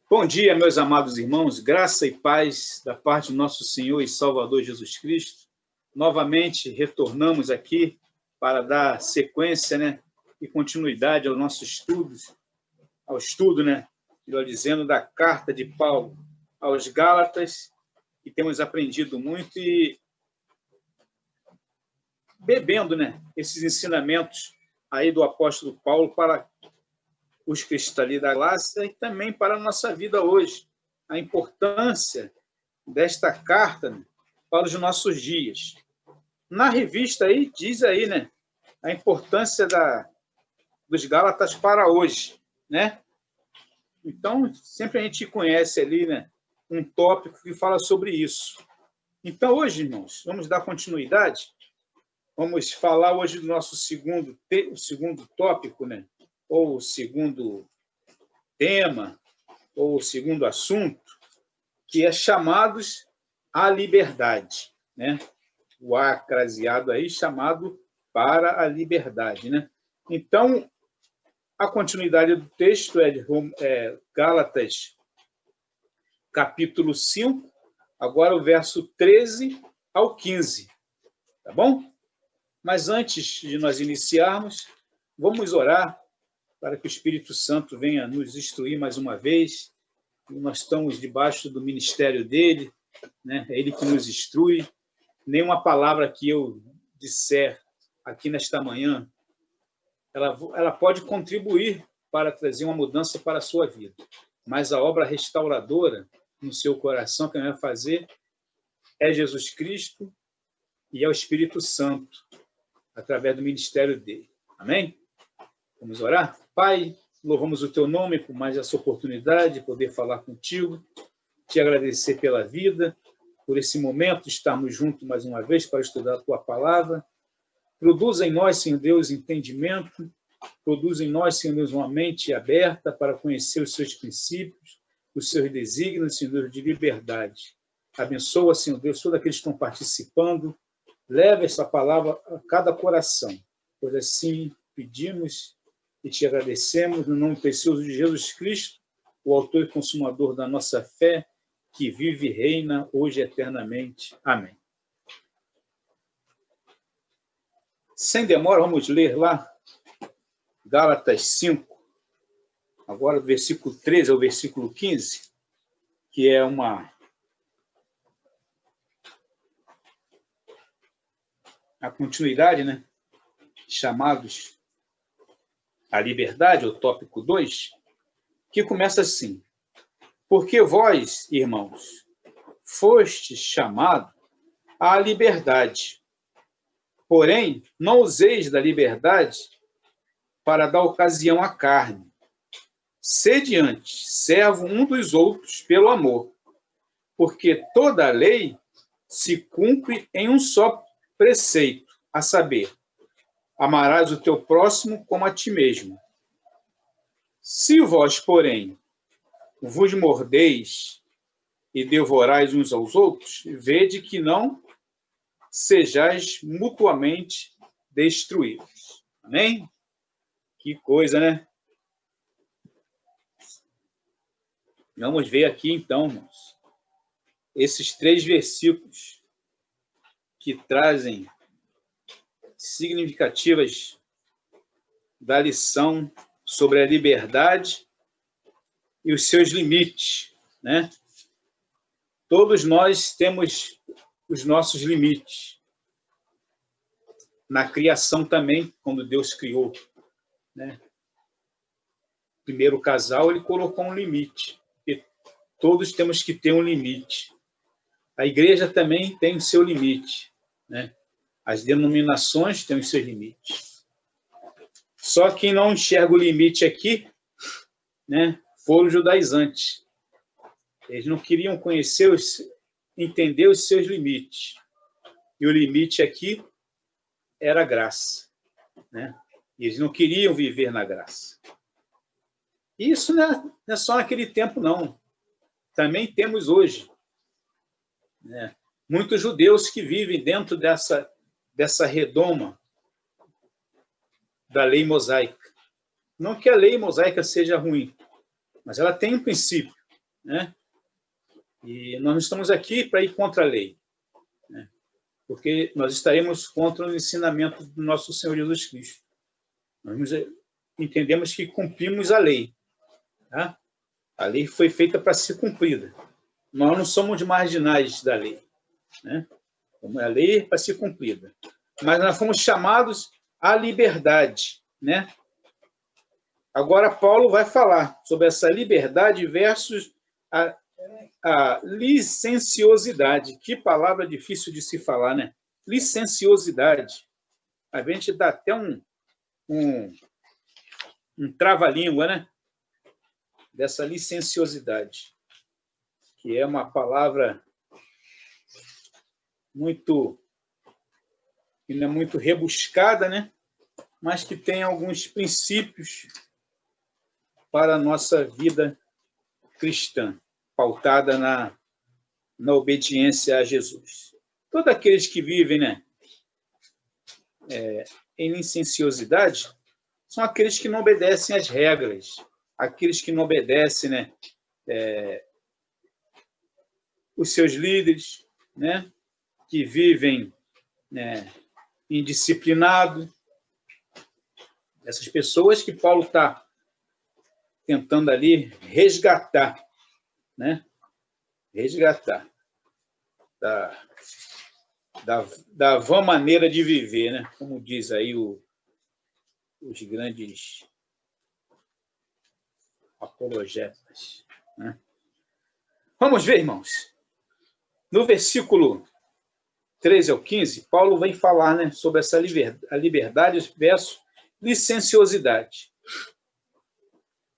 Bom dia, meus amados irmãos, graça e paz da parte do nosso Senhor e Salvador Jesus Cristo. Novamente retornamos aqui para dar sequência, e continuidade ao nosso estudo, melhor dizendo, da carta de Paulo aos Gálatas, que temos aprendido muito e bebendo, esses ensinamentos aí do apóstolo Paulo para os cristãos ali da Galácia e também para a nossa vida hoje. A importância desta carta para os nossos dias. Na revista aí, diz aí, a importância dos Gálatas para hoje, Então, sempre a gente conhece ali, um tópico que fala sobre isso. Então, hoje, irmãos, vamos dar continuidade. Vamos falar hoje do nosso segundo tópico, ou o segundo tema, ou o segundo assunto, que é chamados à liberdade, O acraseado aí chamado para a liberdade, Então, a continuidade do texto é de Gálatas, capítulo 5, agora o verso 13 ao 15, tá bom? Mas antes de nós iniciarmos, vamos orar para que o Espírito Santo venha nos instruir mais uma vez. Nós estamos debaixo do ministério dele, É ele que nos instrui. Nenhuma palavra que eu disser aqui nesta manhã, ela pode contribuir para trazer uma mudança para a sua vida. Mas a obra restauradora no seu coração que vai fazer é Jesus Cristo e é o Espírito Santo, através do ministério dele. Amém? Vamos orar? Pai, louvamos o teu nome por mais essa oportunidade de poder falar contigo, te agradecer pela vida, por esse momento de estarmos juntos mais uma vez para estudar a tua palavra. Produz em nós, Senhor Deus, entendimento, produz em nós, Senhor Deus, uma mente aberta para conhecer os seus princípios, os seus desígnios, Senhor Deus, de liberdade. Abençoa, Senhor Deus, todos aqueles que estão participando, leva essa palavra a cada coração, pois assim pedimos e te agradecemos no nome precioso de Jesus Cristo, o autor e consumador da nossa fé, que vive e reina hoje eternamente. Amém. Sem demora, vamos ler lá Gálatas 5, agora do versículo 13 ao versículo 15, que é a continuidade, chamados à liberdade, o tópico 2, que começa assim: porque vós, irmãos, fostes chamados à liberdade, porém não useis da liberdade para dar ocasião à carne. Sede antes servo um dos outros pelo amor, porque toda a lei se cumpre em um só preceito, a saber, amarás o teu próximo como a ti mesmo. Se vós, porém, vos mordeis e devorais uns aos outros, vede que não sejais mutuamente destruídos. Amém? Que coisa, Vamos ver aqui, então, irmãos, esses 3 versículos que trazem significativas da lição sobre a liberdade e os seus limites, Todos nós temos os nossos limites. Na criação também, quando Deus criou, O primeiro casal, ele colocou um limite. E todos temos que ter um limite. A igreja também tem o seu limite, As denominações têm os seus limites. Só quem não enxerga o limite aqui, foram os judaizantes. Eles não queriam entender os seus limites. E o limite aqui era a graça, E eles não queriam viver na graça. E isso não é só naquele tempo, não. Também temos hoje, muitos judeus que vivem dentro dessa redoma da lei mosaica. Não que a lei mosaica seja ruim, mas ela tem um princípio. né? E nós não estamos aqui para ir contra a lei, né? Porque nós estaremos contra o ensinamento do nosso Senhor Jesus Cristo. Nós entendemos que cumprimos a lei, tá? A lei foi feita para ser cumprida. Nós não somos marginais da lei, né? A lei é para ser cumprida. Mas nós fomos chamados à liberdade, né? Agora, Paulo vai falar sobre essa liberdade versus a licenciosidade. Que palavra difícil de se falar, né? Licenciosidade. A gente dá até um trava-língua, né? Dessa licenciosidade, que é uma palavra muito rebuscada, né? Mas que tem alguns princípios para a nossa vida cristã, pautada na obediência a Jesus. Todos aqueles que vivem, né, em licenciosidade são aqueles que não obedecem às regras, aqueles que não obedecem, né, os seus líderes, né, que vivem, né, indisciplinado. Essas pessoas que Paulo está tentando ali resgatar, né? Resgatar da vã maneira de viver, né? Como diz aí os grandes apologetas, né? Vamos ver, irmãos. No versículo 13 ao 15, Paulo vem falar, né, sobre essa liberdade versus licenciosidade.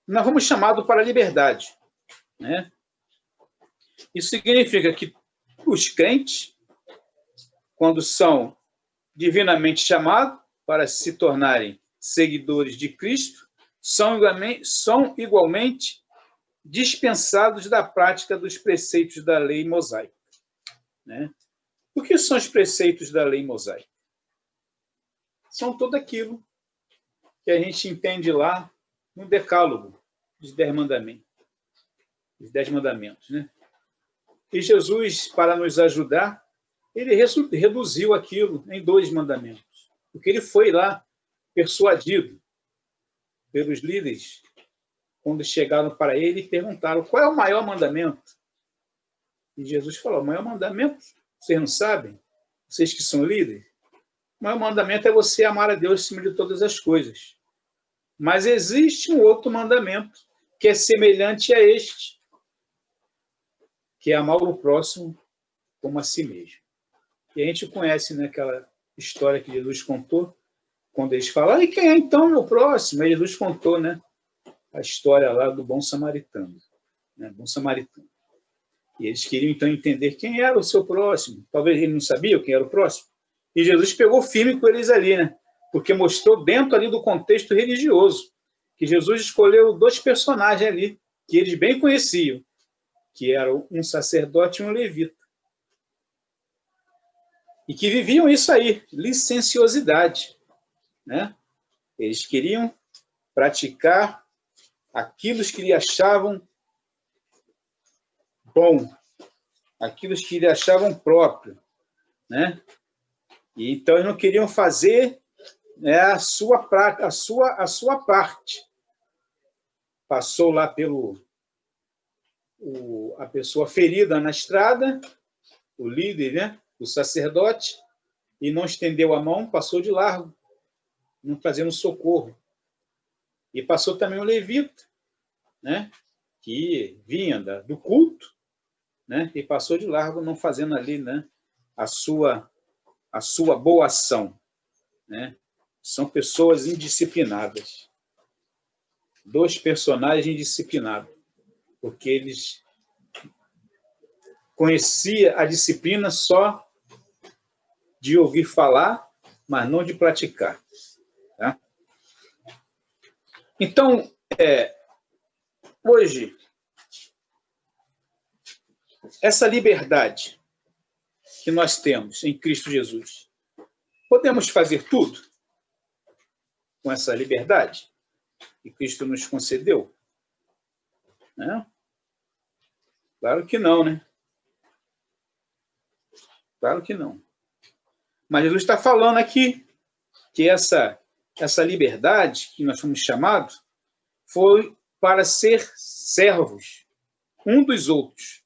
Nós fomos chamados para a liberdade, né? Isso significa que os crentes, quando são divinamente chamados para se tornarem seguidores de Cristo, são igualmente dispensados da prática dos preceitos da lei mosaica, né? O que são os preceitos da lei mosaica? São tudo aquilo que a gente entende lá no Decálogo, os 10 mandamentos. Os 10 mandamentos, né? E Jesus, para nos ajudar, ele reduziu aquilo em 2 mandamentos. Porque ele foi lá persuadido pelos líderes, quando chegaram para ele e perguntaram: qual é o maior mandamento? E Jesus falou: o maior mandamento, vocês não sabem? Vocês que são líderes? O maior mandamento é você amar a Deus acima de todas as coisas. Mas existe um outro mandamento que é semelhante a este, que é amar o próximo como a si mesmo. E a gente conhece, né, aquela história que Jesus contou, quando eles falaram: e quem é então meu próximo? Aí Jesus contou, né, a história lá do bom samaritano, né, bom samaritano. E eles queriam então entender quem era o seu próximo. Talvez ele não sabia quem era o próximo. E Jesus pegou firme com eles ali, né? Porque mostrou dentro ali do contexto religioso que Jesus escolheu 2 personagens ali que eles bem conheciam, que eram um sacerdote e um levita. E que viviam isso aí, licenciosidade, né? Eles queriam praticar aquilo que lhe achavam bom, aquilo que lhe achavam próprio, né? E então eles não queriam fazer, né, a sua parte. Passou lá a pessoa ferida na estrada, o líder, né, o sacerdote, e não estendeu a mão, passou de largo, não fazendo socorro. E passou também o levita, né, que vinha do culto, né, e passou de largo, não fazendo ali, né, a sua boa ação, né? São pessoas indisciplinadas. 2 personagens indisciplinados, porque eles conheciam a disciplina só de ouvir falar, mas não de praticar, tá? Então, hoje, essa liberdade que nós temos em Cristo Jesus, podemos fazer tudo com essa liberdade que Cristo nos concedeu, né? Claro que não, né? Claro que não. Mas Jesus está falando aqui que essa liberdade que nós fomos chamados foi para ser servos um dos outros.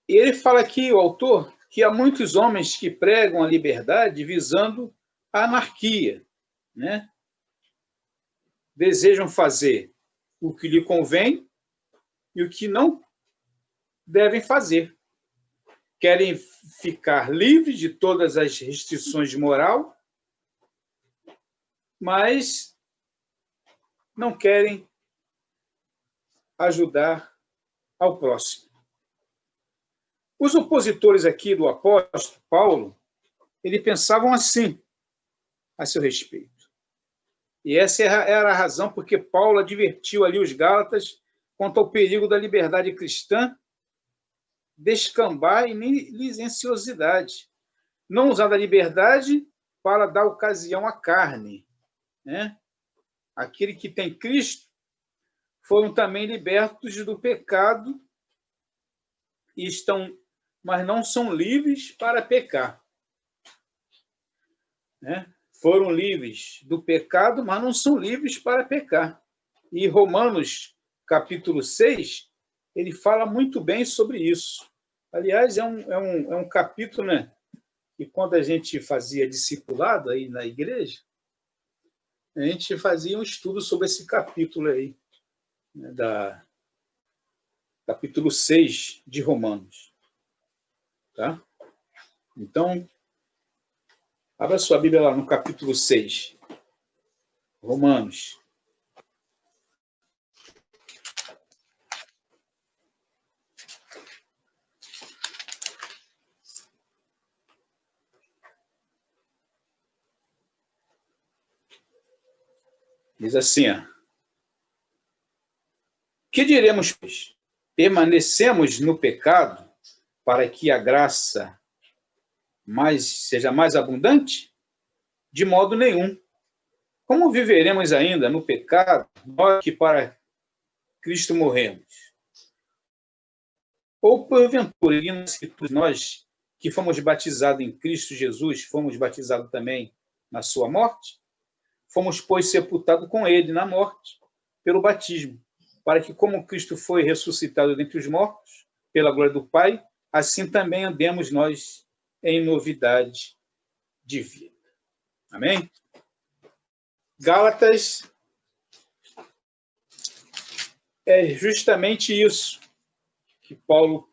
E ele fala aqui, o autor, que há muitos homens que pregam a liberdade visando a anarquia, né? Desejam fazer o que lhe convém e o que não devem fazer. Querem ficar livres de todas as restrições de moral, mas não querem ajudar ao próximo. Os opositores aqui do apóstolo Paulo, eles pensavam assim a seu respeito. E essa era a razão porque Paulo advertiu ali os Gálatas quanto ao perigo da liberdade cristã descambar em licenciosidade. Não usar da liberdade para dar ocasião à carne, né? Aquele que tem Cristo foram também libertos do pecado e estão, mas não são livres para pecar, né? Foram livres do pecado, mas não são livres para pecar. E Romanos, capítulo 6, ele fala muito bem sobre isso. Aliás, é um capítulo, né, que quando a gente fazia discipulado aí na igreja, a gente fazia um estudo sobre esse capítulo aí, né, capítulo 6 de Romanos. Tá? Então, abra sua Bíblia lá no capítulo 6, Romanos. Diz assim, ó. Que diremos, pois? Permanecemos no pecado para que a graça seja mais abundante? De modo nenhum. Como viveremos ainda no pecado, nós que para Cristo morremos? Ou, porventura, nós que fomos batizados em Cristo Jesus, fomos batizados também na sua morte? Fomos, pois, sepultados com ele na morte, pelo batismo, para que, como Cristo foi ressuscitado dentre os mortos, pela glória do Pai, assim também andemos nós em novidade de vida. Amém? Gálatas é justamente isso que Paulo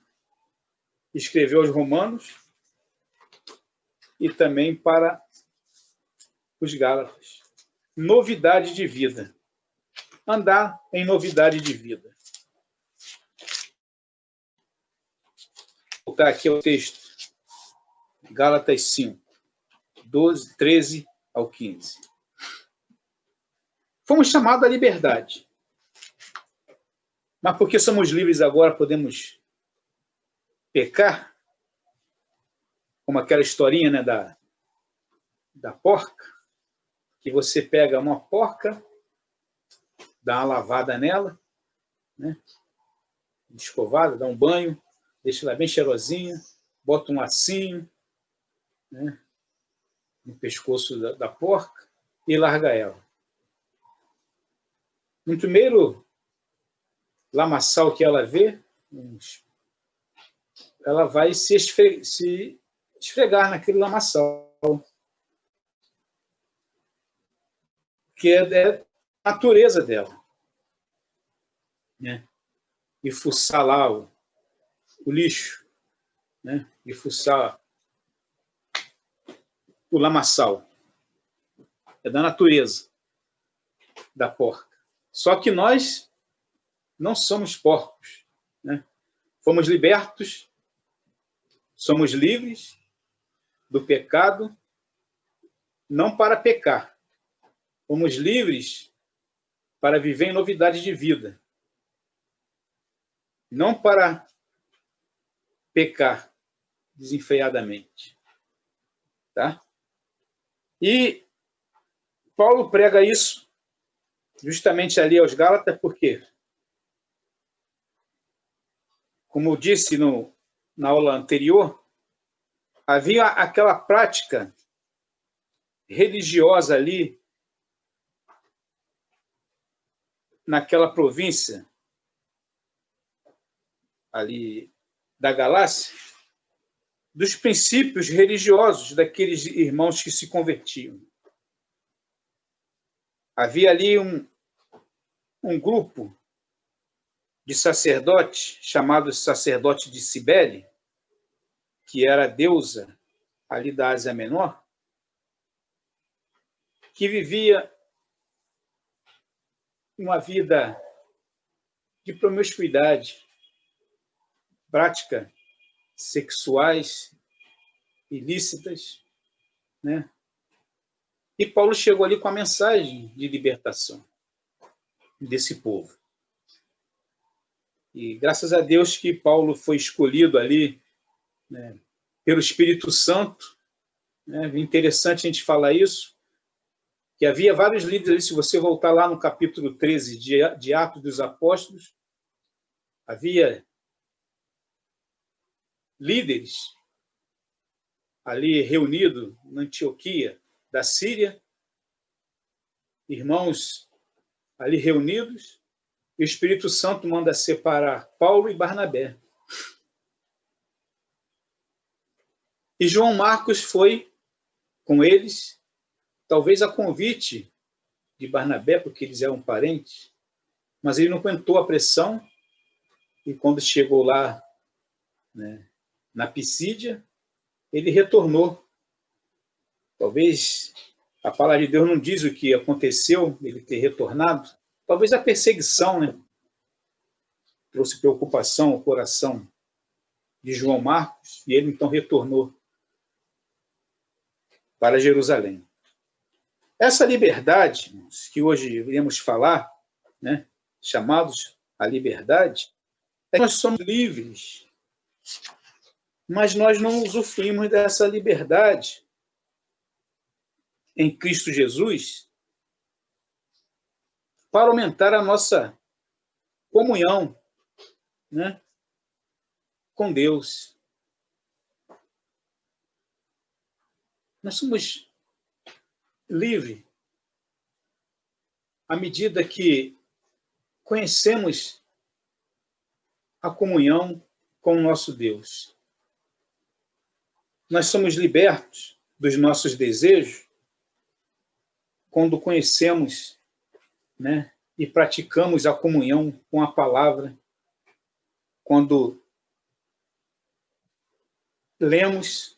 escreveu aos Romanos e também para os Gálatas. Novidade de vida. Andar em novidade de vida. Vou voltar aqui ao texto. Gálatas 5, 12, 13 ao 15. Fomos chamados à liberdade. Mas porque somos livres agora, podemos pecar? Como aquela historinha, né, da porca, que você pega uma porca, dá uma lavada nela, né, escovada, dá um banho, deixa ela bem cheirosinha, bota um lacinho, né, no pescoço da porca e larga ela. No primeiro lamaçal que ela vê, ela vai se esfregar naquele lamaçal, que é a natureza dela, né? E fuçar lá o lixo, né? E fuçar o lamaçal. É da natureza da porca. Só que nós não somos porcos, né? Fomos libertos, somos livres do pecado, não para pecar. Fomos livres para viver em novidade de vida, não para pecar desenfreadamente. Tá? E Paulo prega isso justamente ali aos Gálatas, por quê? como eu disse na aula anterior, havia aquela prática religiosa ali, naquela província ali da Galácia, dos princípios religiosos daqueles irmãos que se convertiam. Havia ali um grupo de sacerdotes, chamado sacerdote de Cibele, que era a deusa ali da Ásia Menor, que vivia uma vida de promiscuidade, práticas sexuais ilícitas, né? E Paulo chegou ali com a mensagem de libertação desse povo. E graças a Deus que Paulo foi escolhido ali, né, pelo Espírito Santo, né? Interessante a gente falar isso, que havia vários líderes ali, se você voltar lá no capítulo 13 de Atos dos Apóstolos, havia líderes ali reunidos na Antioquia da Síria, irmãos ali reunidos, e o Espírito Santo manda separar Paulo e Barnabé. E João Marcos foi com eles, talvez a convite de Barnabé, porque eles eram parentes, mas ele não aguentou a pressão, e quando chegou lá, né, na Pisídia, ele retornou. Talvez a palavra de Deus não diz o que aconteceu, ele ter retornado. Talvez a perseguição, né, trouxe preocupação ao coração de João Marcos, e ele então retornou para Jerusalém. Essa liberdade, que hoje iremos falar, né, chamados a liberdade, é que nós somos livres, mas nós não usufruímos dessa liberdade em Cristo Jesus para aumentar a nossa comunhão, né, com Deus. Nós somos livres à medida que conhecemos a comunhão com o nosso Deus. Nós somos libertos dos nossos desejos quando conhecemos, né, e praticamos a comunhão com a palavra, quando lemos,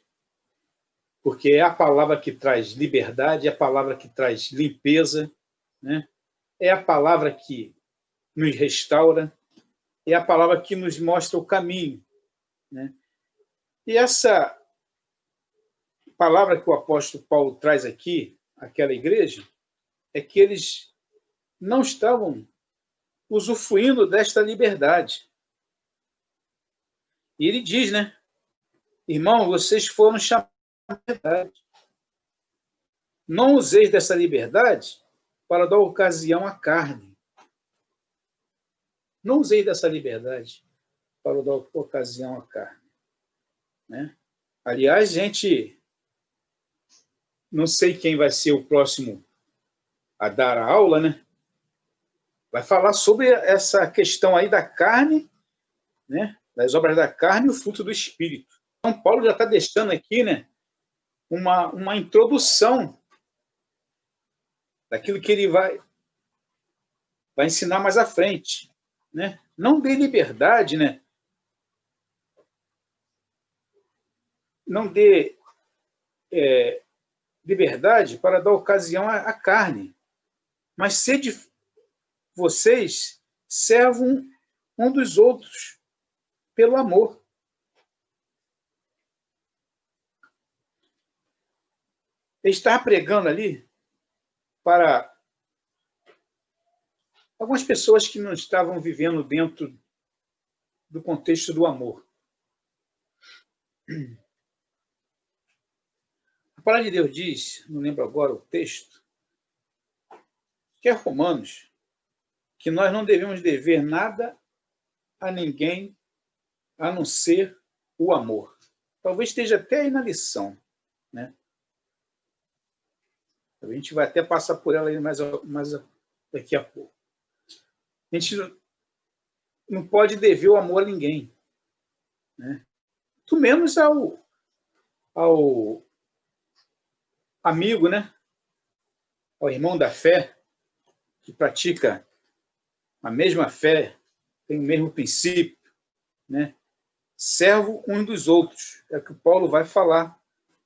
porque é a palavra que traz liberdade, é a palavra que traz limpeza, né? É a palavra que nos restaura, é a palavra que nos mostra o caminho, né? E essa palavra que o apóstolo Paulo traz aqui, àquela igreja, é que eles não estavam usufruindo desta liberdade. E ele diz, né? Irmão, vocês foram chamados de liberdade. Não useis dessa liberdade para dar ocasião à carne. Não usei dessa liberdade para dar ocasião à carne, né? Aliás, gente, não sei quem vai ser o próximo a dar a aula, né? Vai falar sobre essa questão aí da carne, né? Das obras da carne e o fruto do Espírito. Então, Paulo já está deixando aqui, né, uma introdução daquilo que ele vai ensinar mais à frente, né? Não dê liberdade, né? Não dê liberdade para dar ocasião à carne, mas sede vocês servam um dos outros pelo amor. Ele está pregando ali para algumas pessoas que não estavam vivendo dentro do contexto do amor. A palavra de Deus diz, não lembro agora o texto, que é Romanos, que nós não devemos dever nada a ninguém a não ser o amor. Talvez esteja até aí na lição, né? A gente vai até passar por ela aí mais daqui a pouco. A gente não pode dever o amor a ninguém, né? Muito menos ao amigo, né? Ao irmão da fé, que pratica a mesma fé, tem o mesmo princípio, né? Servo uns dos outros. É o que o Paulo vai falar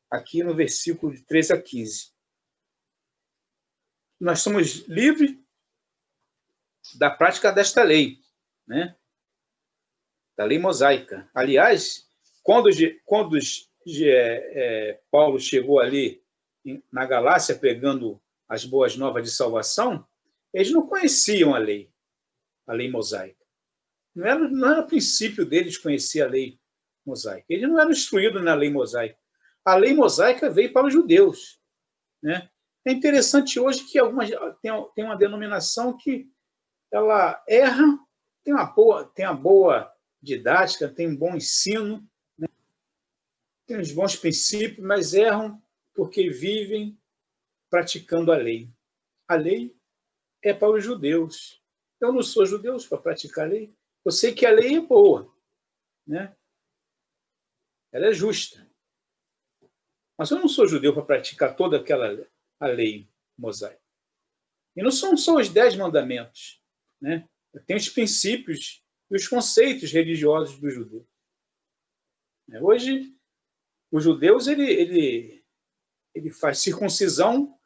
aqui no versículo de 13 a 15. Nós somos livres da prática desta lei, né? Da lei mosaica. Aliás, quando Paulo chegou ali na Galácia pregando as boas novas de salvação, eles não conheciam a lei mosaica. Não era o princípio deles conhecer a lei mosaica. Eles não eram instruídos na lei mosaica. A lei mosaica veio para os judeus, né? É interessante hoje que tem uma denominação que ela erra, tem uma boa didática, tem um bom ensino, né? Tem uns bons princípios, mas erram porque vivem praticando a lei. A lei é para os judeus. Eu não sou judeu para praticar a lei. Eu sei que a lei é boa, né? Ela é justa. Mas eu não sou judeu para praticar toda a lei mosaica. E não são só os 10 mandamentos, né? Tem os princípios e os conceitos religiosos do judeu. Hoje, os judeus ele faz circuncisão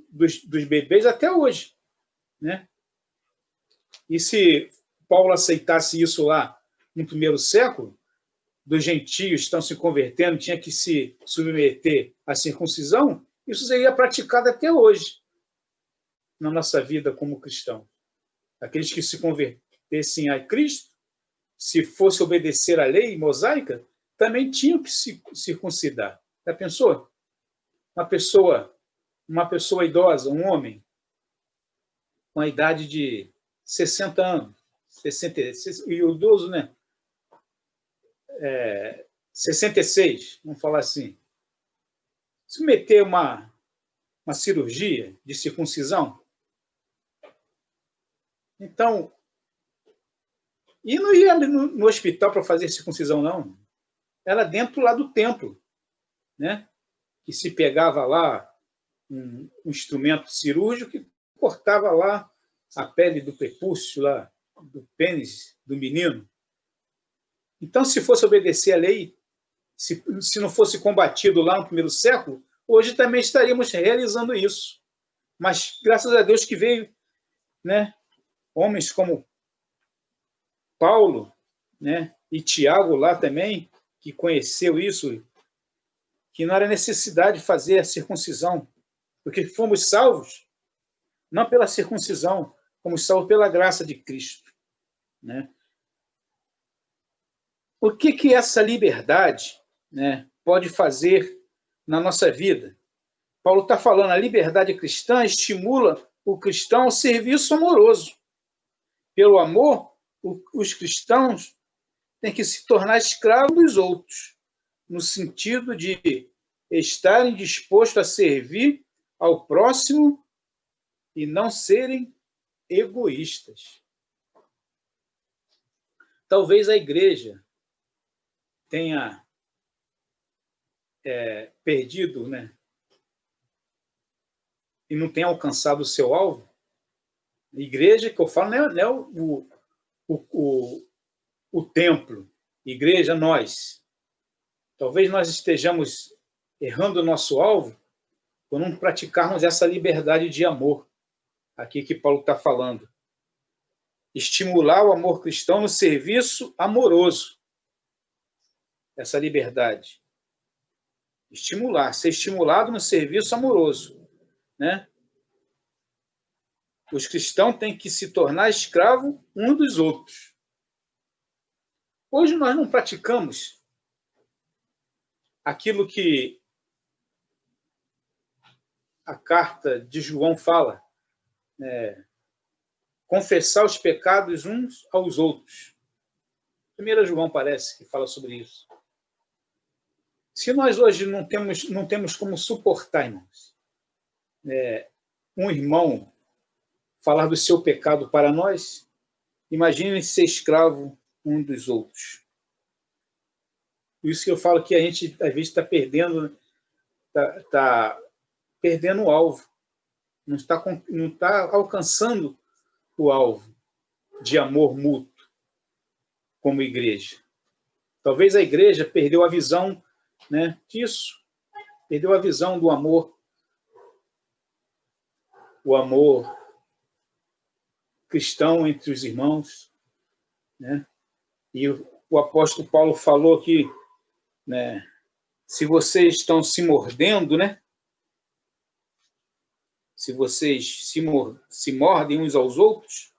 dos bebês até hoje, né? E se Paulo aceitasse isso lá no primeiro século, dos gentios estão se convertendo, tinha que se submeter à circuncisão, isso seria praticado até hoje na nossa vida como cristão. Aqueles que se convertessem a Cristo, se fosse obedecer à lei mosaica, também tinham que se circuncidar. Já pensou? Uma pessoa idosa, um homem, com a idade de 60 anos, 60, e o idoso, né? 66, vamos falar assim. Se meter uma cirurgia de circuncisão, então, e não ia no hospital para fazer circuncisão, não. Era dentro lá do templo, né? Que se pegava lá um instrumento cirúrgico que cortava lá a pele do prepúcio, lá, do pênis do menino. Então, se fosse obedecer à lei, se não fosse combatido lá no primeiro século, hoje também estaríamos realizando isso. Mas, graças a Deus que veio, né, homens como Paulo, né, e Tiago lá também, que conheceu isso, que não era necessidade de fazer a circuncisão, porque fomos salvos não pela circuncisão, fomos salvos pela graça de Cristo, né? O que essa liberdade, né, pode fazer na nossa vida? Paulo está falando, a liberdade cristã estimula o cristão ao serviço amoroso. Pelo amor, os cristãos têm que se tornar escravos dos outros, no sentido de estarem dispostos a servir ao próximo e não serem egoístas. Talvez a igreja tenha perdido, né, e não tenha alcançado o seu alvo. A igreja, que eu falo, não é o templo. Igreja, nós. Talvez nós estejamos errando o nosso alvo por não praticarmos essa liberdade de amor, aqui que Paulo está falando. Estimular o amor cristão no serviço amoroso. Essa liberdade. Estimular, ser estimulado no serviço amoroso, né? Os cristãos têm que se tornar escravos uns dos outros. Hoje nós não praticamos aquilo que a carta de João fala, confessar os pecados uns aos outros. 1 João parece que fala sobre isso. Se nós hoje não temos como suportar, irmãos, um irmão falar do seu pecado para nós, imagine ser escravo um dos outros. Por isso que eu falo que a gente, às vezes, está perdendo o alvo. Não está alcançando o alvo de amor mútuo como igreja. Talvez a igreja perdeu a visão, né, disso. Perdeu a visão do amor. O amor cristão entre os irmãos. Né? E o apóstolo Paulo falou que, né, se vocês estão se mordendo, né? Se vocês se mordem uns aos outros,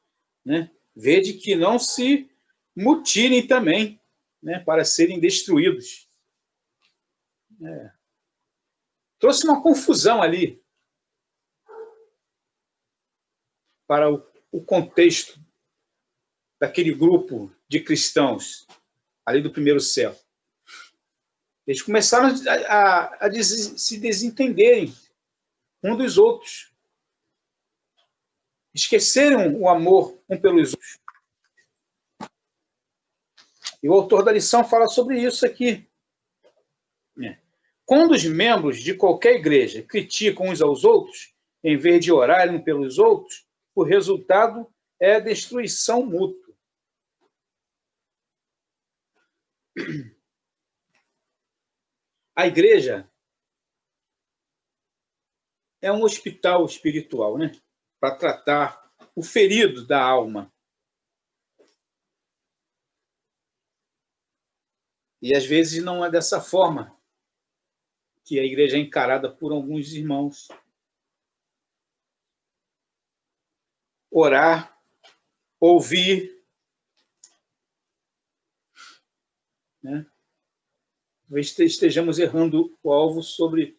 né? Vede que não se mutilem também, né? Para serem destruídos. Trouxe uma confusão ali para o contexto daquele grupo de cristãos ali do primeiro século. Eles começaram a se desentenderem um dos outros. Esqueceram o amor um pelos outros. E o autor da lição fala sobre isso aqui. Quando os membros de qualquer igreja criticam uns aos outros, em vez de orarem pelos outros, o resultado é a destruição mútua. A igreja é um hospital espiritual, né? Para tratar o ferido da alma. E às vezes não é dessa forma que a igreja é encarada por alguns irmãos. Orar, ouvir, né? Talvez estejamos errando o alvo sobre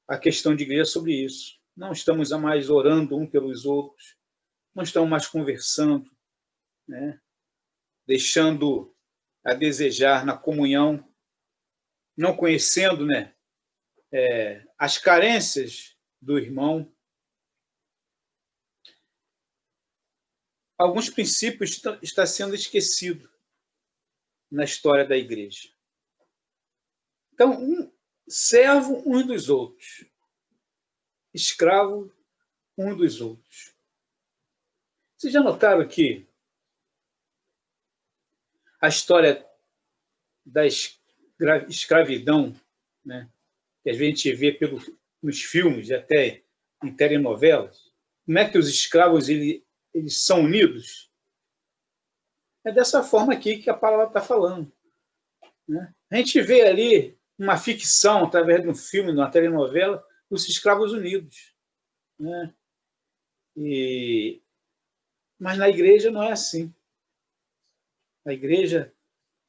a questão de igreja, sobre isso. Não estamos mais orando um pelos outros, não estamos mais conversando, né? Deixando a desejar na comunhão, não conhecendo, né, as carências do irmão. Alguns princípios estão sendo esquecidos na história da igreja. Então, servo uns dos outros, escravo um dos outros. Vocês já notaram que a história da escravidão, né, que a gente vê nos filmes e até em telenovelas, como é que os escravos eles são unidos? É dessa forma aqui que a palavra está falando. Né? A gente vê ali uma ficção, através de um filme, de uma telenovela, os escravos unidos. Né? Mas na igreja não é assim. A igreja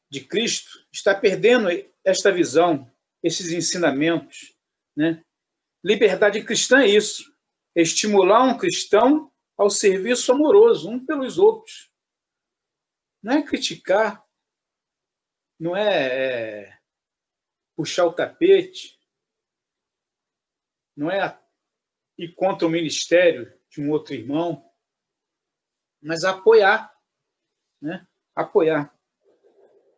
de Cristo está perdendo esta visão, esses ensinamentos. Né? Liberdade cristã é isso, é estimular um cristão ao serviço amoroso, um pelos outros. Não é criticar, não é puxar o tapete, não é ir contra o ministério de um outro irmão, mas apoiar, né? Apoiar.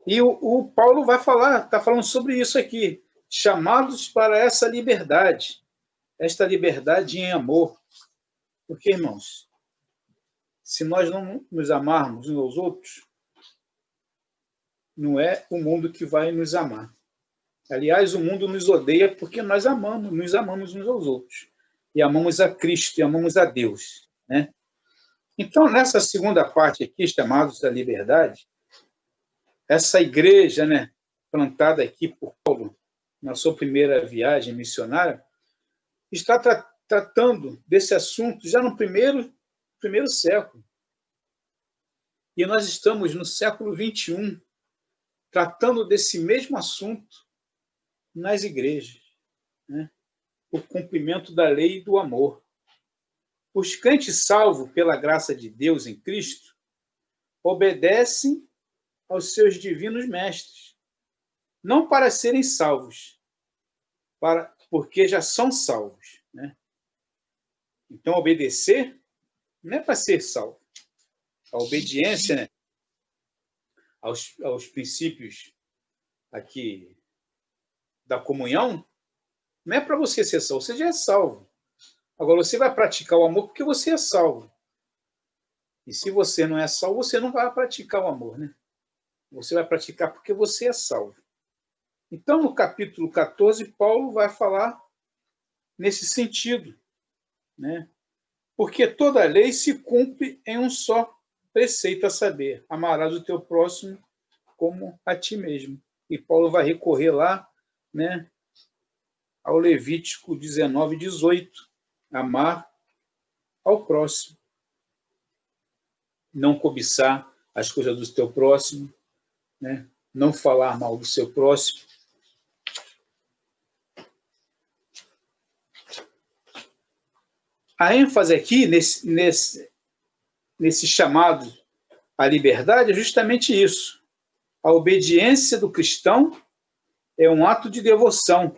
E o Paulo está falando sobre isso aqui, chamados para essa liberdade, esta liberdade em amor. Porque, irmãos, se nós não nos amarmos uns aos outros, não é o mundo que vai nos amar. Aliás, o mundo nos odeia porque nós nos amamos uns aos outros. E amamos a Cristo, e amamos a Deus. Né? Então, nessa segunda parte aqui, chamados à liberdade, essa igreja, né, plantada aqui por Paulo, na sua primeira viagem missionária, está tratando desse assunto já no primeiro século. E nós estamos no século XXI, tratando desse mesmo assunto nas igrejas, né? O cumprimento da lei do amor. Os crentes salvos pela graça de Deus em Cristo obedecem aos seus divinos mestres, não para serem salvos, porque já são salvos, né? Então, obedecer não é para ser salvo. A obediência, né, aos princípios aqui da comunhão não é para você ser salvo, você já é salvo. Agora, você vai praticar o amor porque você é salvo. E se você não é salvo, você não vai praticar o amor, né? Você vai praticar porque você é salvo. Então, no capítulo 14, Paulo vai falar nesse sentido, né? Porque toda lei se cumpre em um só preceito, a saber, amarás o teu próximo como a ti mesmo. E Paulo vai recorrer lá, né, ao Levítico 19, 18, amar ao próximo. Não cobiçar as coisas do teu próximo, né? Não falar mal do seu próximo. A ênfase aqui, nesse chamado à liberdade, é justamente isso. A obediência do cristão é um ato de devoção,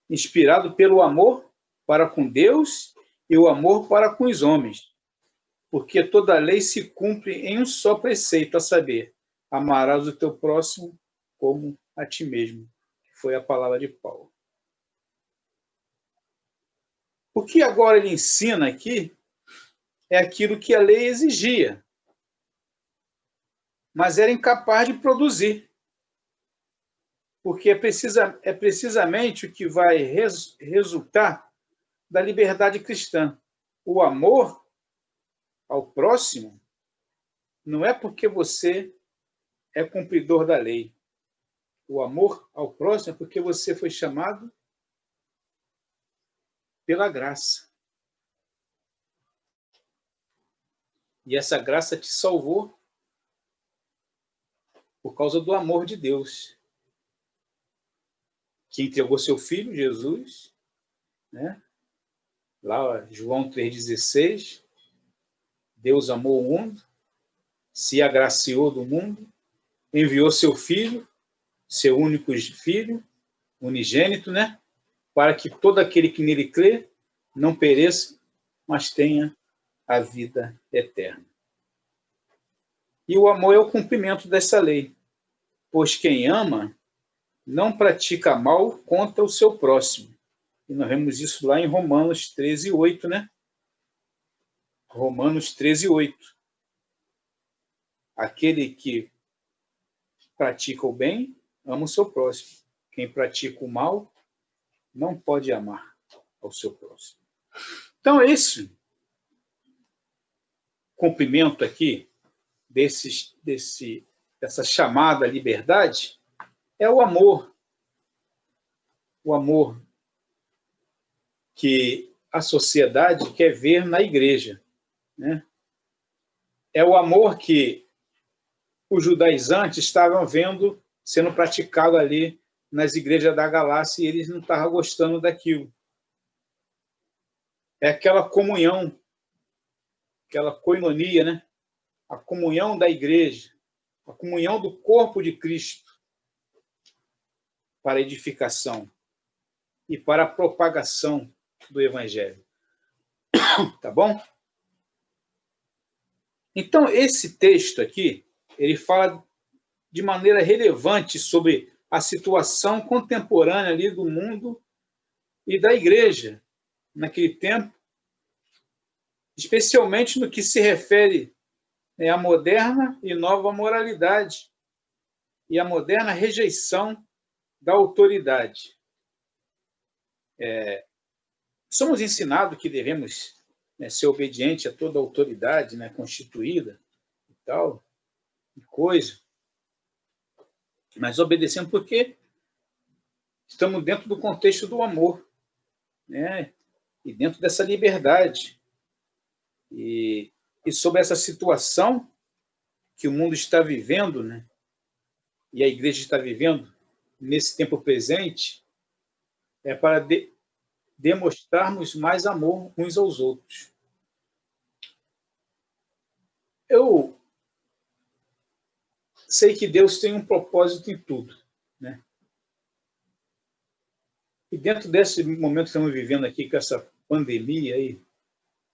inspirado pelo amor para com Deus e o amor para com os homens. Porque toda lei se cumpre em um só preceito, a saber, amarás o teu próximo como a ti mesmo. Foi a palavra de Paulo. O que agora ele ensina aqui é aquilo que a lei exigia, mas era incapaz de produzir. Porque é precisamente o que vai resultar da liberdade cristã. O amor ao próximo não é porque você é cumpridor da lei. O amor ao próximo é porque você foi chamado pela graça. E essa graça te salvou por causa do amor de Deus, que entregou seu Filho, Jesus, né? Lá, João 3,16, Deus amou o mundo, se agraciou do mundo, enviou seu Filho, seu único Filho, unigênito, né? Para que todo aquele que nele crê não pereça, mas tenha a vida eterna. E o amor é o cumprimento dessa lei, pois quem ama não pratica mal contra o seu próximo. E nós vemos isso lá em Romanos 13:8, né? Romanos 13:8. Aquele que pratica o bem, ama o seu próximo. Quem pratica o mal, não pode amar ao seu próximo. Então, esse cumprimento aqui, dessa chamada liberdade, é o amor. O amor que a sociedade quer ver na igreja, né? É o amor que os judaizantes estavam vendo sendo praticado ali nas igrejas da Galácia e eles não estavam gostando daquilo. É aquela comunhão, aquela koinonia, né? A comunhão da igreja, a comunhão do corpo de Cristo para a edificação e para a propagação do Evangelho. Tá bom? Então, esse texto aqui, ele fala de maneira relevante sobre a situação contemporânea ali do mundo e da igreja naquele tempo, especialmente no que se refere à moderna e nova moralidade e à moderna rejeição da autoridade. Somos ensinados que devemos ser obedientes a toda a autoridade, né, constituída e tal, e coisa, mas obedecendo porque estamos dentro do contexto do amor, né, e dentro dessa liberdade. E sobre essa situação que o mundo está vivendo, né, e a igreja está vivendo nesse tempo presente, é para demonstrarmos mais amor uns aos outros. Eu sei que Deus tem um propósito em tudo, né? E dentro desse momento que estamos vivendo aqui, com essa pandemia aí,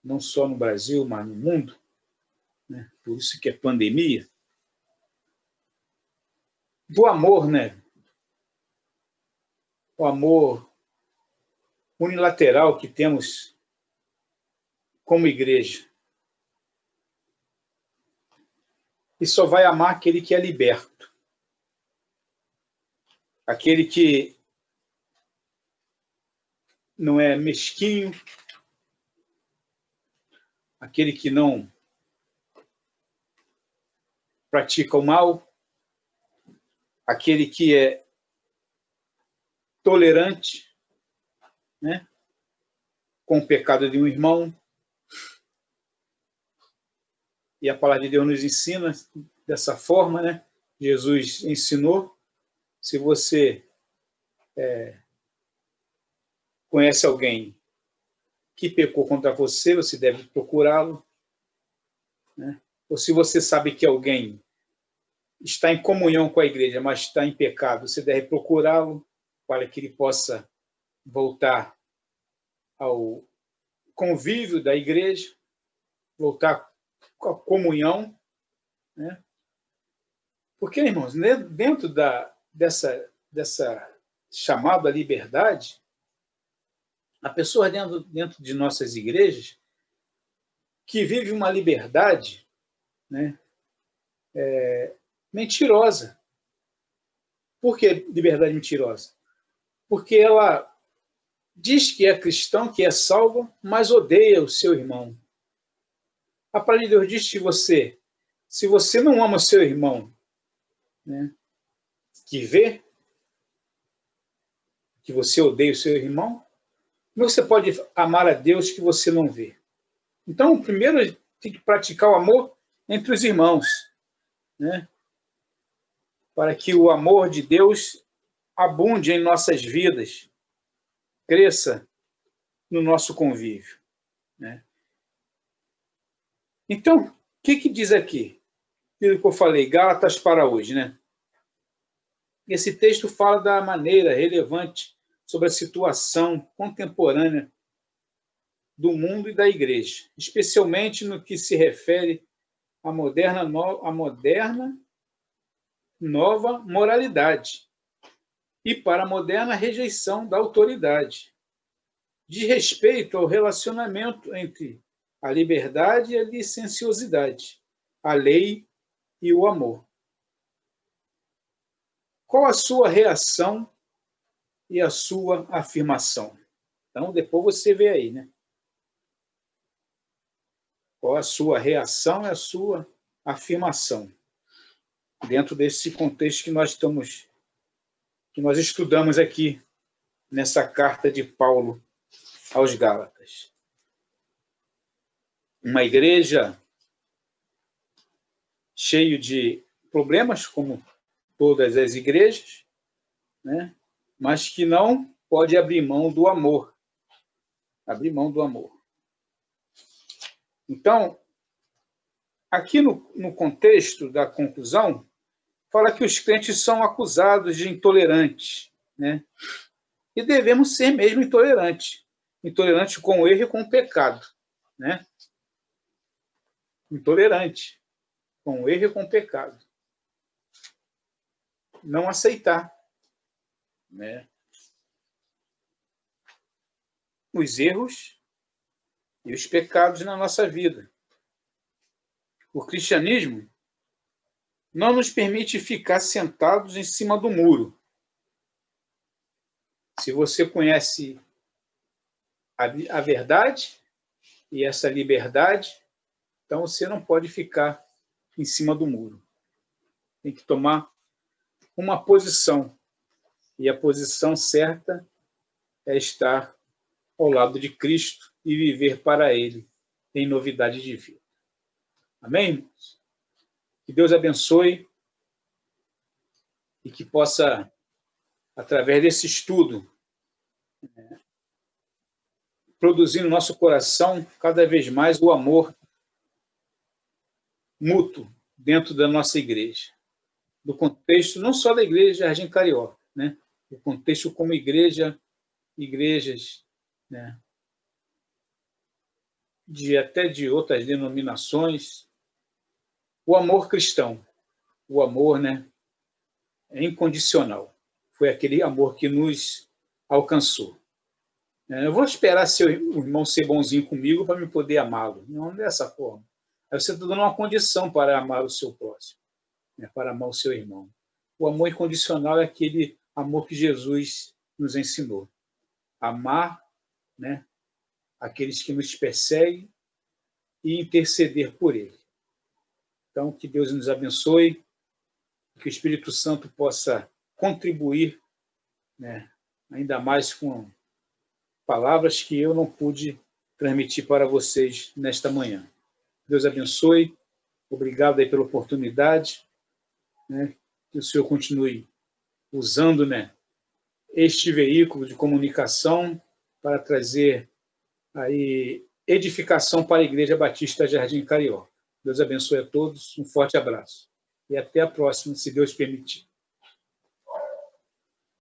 não só no Brasil, mas no mundo, né? Por isso que é pandemia, do amor, né? O amor unilateral que temos como igreja. E só vai amar aquele que é liberto. Aquele que não é mesquinho, aquele que não pratica o mal, aquele que é tolerante, né, com o pecado de um irmão. E a palavra de Deus nos ensina dessa forma, né? Jesus ensinou. Se você conhece alguém que pecou contra você, você deve procurá-lo, né? Ou se você sabe que alguém está em comunhão com a igreja, mas está em pecado, você deve procurá-lo para que ele possa voltar ao convívio da igreja, voltar com a comunhão, né? Porque, irmãos, dentro dessa chamada liberdade, a pessoa dentro de nossas igrejas que vive uma liberdade, né, mentirosa. Por que liberdade mentirosa? Porque ela diz que é cristão, que é salva, mas odeia o seu irmão. A palavra de Deus diz que se você não ama o seu irmão, né, que vê, que você odeia o seu irmão, como você pode amar a Deus que você não vê? Então, primeiro, tem que praticar o amor entre os irmãos, né, para que o amor de Deus abunde em nossas vidas, cresça no nosso convívio, né? Então, o que diz aqui? Aquilo que eu falei, Gálatas para hoje, né? Esse texto fala da maneira relevante sobre a situação contemporânea do mundo e da igreja, especialmente no que se refere à moderna nova moralidade e para a moderna rejeição da autoridade, de respeito ao relacionamento entre a liberdade e a licenciosidade, a lei e o amor. Qual a sua reação e a sua afirmação? Então, depois você vê aí, né? Qual a sua reação e a sua afirmação dentro desse contexto que nós estudamos aqui nessa carta de Paulo aos Gálatas. Uma igreja cheia de problemas, como todas as igrejas, né? Mas que não pode abrir mão do amor. Abrir mão do amor. Então, aqui no contexto da conclusão, fala que os crentes são acusados de intolerantes, né? E devemos ser mesmo intolerantes. Intolerante com o erro e com o pecado, né? Intolerante com o erro e com o pecado. Não aceitar, né, os erros e os pecados na nossa vida. O cristianismo não nos permite ficar sentados em cima do muro. Se você conhece a verdade e essa liberdade, então você não pode ficar em cima do muro. Tem que tomar uma posição. E a posição certa é estar ao lado de Cristo e viver para Ele em novidade de vida. Amém, irmãos? Que Deus abençoe e que possa, através desse estudo, produzir no nosso coração cada vez mais o amor mútuo dentro da nossa igreja. do contexto, não só da igreja de Jardim Carioca, né? O contexto como igrejas, né? Até de outras denominações. O amor cristão, o amor, né, é incondicional. Foi aquele amor que nos alcançou. Eu vou esperar o irmão ser bonzinho comigo para me poder amá-lo. Não dessa forma. Aí você está dando uma condição para amar o seu próximo, né, para amar o seu irmão. O amor incondicional é aquele amor que Jesus nos ensinou. Amar, né, aqueles que nos perseguem e interceder por ele. Então, que Deus nos abençoe, que o Espírito Santo possa contribuir, né, ainda mais com palavras que eu não pude transmitir para vocês nesta manhã. Deus abençoe, obrigado aí pela oportunidade, né, que o Senhor continue usando, né, este veículo de comunicação para trazer aí edificação para a Igreja Batista Jardim Carioca. Deus abençoe a todos, um forte abraço. E até a próxima, se Deus permitir.